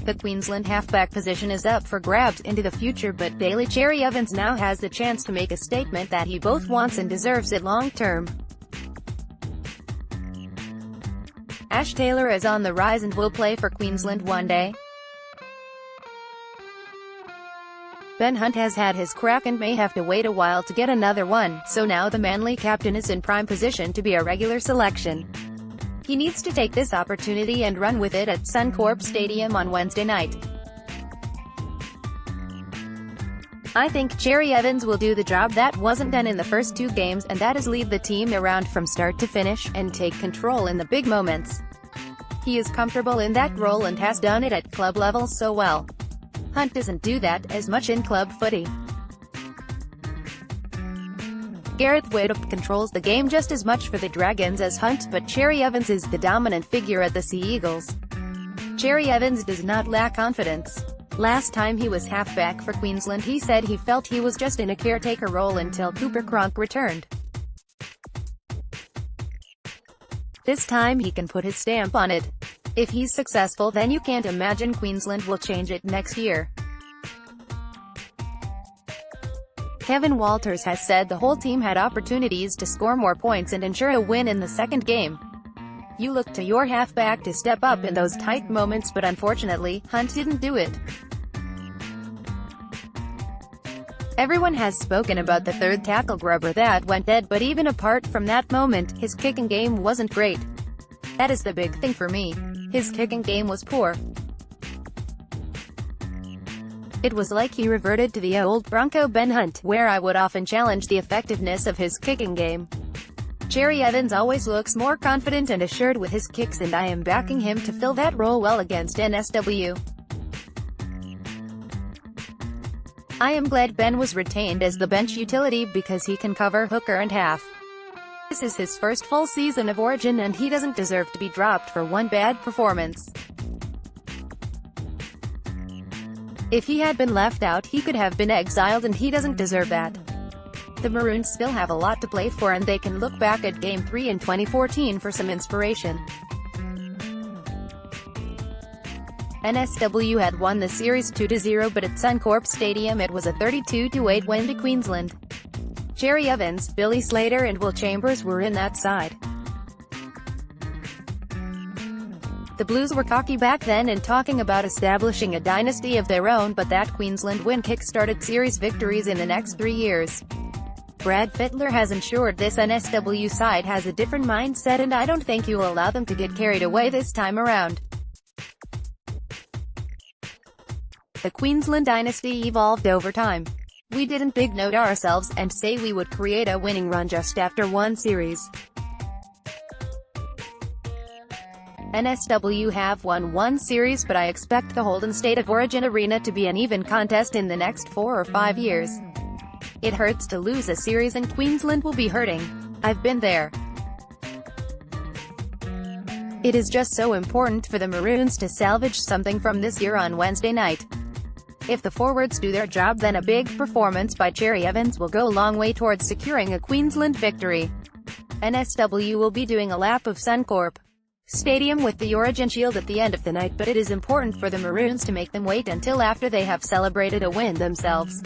The Queensland halfback position is up for grabs into the future, but Daly Cherry-Evans now has the chance to make a statement that he both wants and deserves it long-term. Ash Taylor is on the rise and will play for Queensland one day. Ben Hunt has had his crack and may have to wait a while to get another one, so now the Manly captain is in prime position to be a regular selection. He needs to take this opportunity and run with it at Suncorp Stadium on Wednesday night. I think Cherry-Evans will do the job that wasn't done in the first two games, and that is lead the team around from start to finish, and take control in the big moments. He is comfortable in that role and has done it at club level so well. Hunt doesn't do that as much in club footy. Gareth Widdop controls the game just as much for the Dragons as Hunt, but Cherry-Evans is the dominant figure at the Sea Eagles. Cherry-Evans does not lack confidence. Last time he was halfback for Queensland, he said he felt he was just in a caretaker role until Cooper Cronk returned. This time he can put his stamp on it. If he's successful, then you can't imagine Queensland will change it next year. Kevin Walters has said the whole team had opportunities to score more points and ensure a win in the second game. You look to your halfback to step up in those tight moments, but unfortunately, Hunt didn't do it. Everyone has spoken about the third tackle grubber that went dead, but even apart from that moment, his kicking game wasn't great. That is the big thing for me. His kicking game was poor. It was like he reverted to the old Bronco Ben Hunt, where I would often challenge the effectiveness of his kicking game. Cherry-Evans always looks more confident and assured with his kicks, and I am backing him to fill that role well against NSW. I am glad Ben was retained as the bench utility because he can cover hooker and half. This is his first full season of Origin, and he doesn't deserve to be dropped for one bad performance. If he had been left out, he could have been exiled, and he doesn't deserve that. The Maroons still have a lot to play for, and they can look back at Game 3 in 2014 for some inspiration. NSW had won the series 2-0, but at Suncorp Stadium it was a 32-8 win to Queensland. Cherry-Evans, Billy Slater and Will Chambers were in that side. The Blues were cocky back then and talking about establishing a dynasty of their own, but that Queensland win kick-started series victories in the next 3 years. Brad Fittler has ensured this NSW side has a different mindset, and I don't think you will allow them to get carried away this time around. The Queensland dynasty evolved over time. We didn't big note ourselves and say we would create a winning run just after one series. NSW have won one series, but I expect the Holden State of Origin Arena to be an even contest in the next 4 or 5 years. It hurts to lose a series, and Queensland will be hurting. I've been there. It is just so important for the Maroons to salvage something from this year on Wednesday night. If the forwards do their job, then a big performance by Cherry-Evans will go a long way towards securing a Queensland victory. NSW will be doing a lap of Suncorp Stadium with the Origin Shield at the end of the night, but it is important for the Maroons to make them wait until after they have celebrated a win themselves.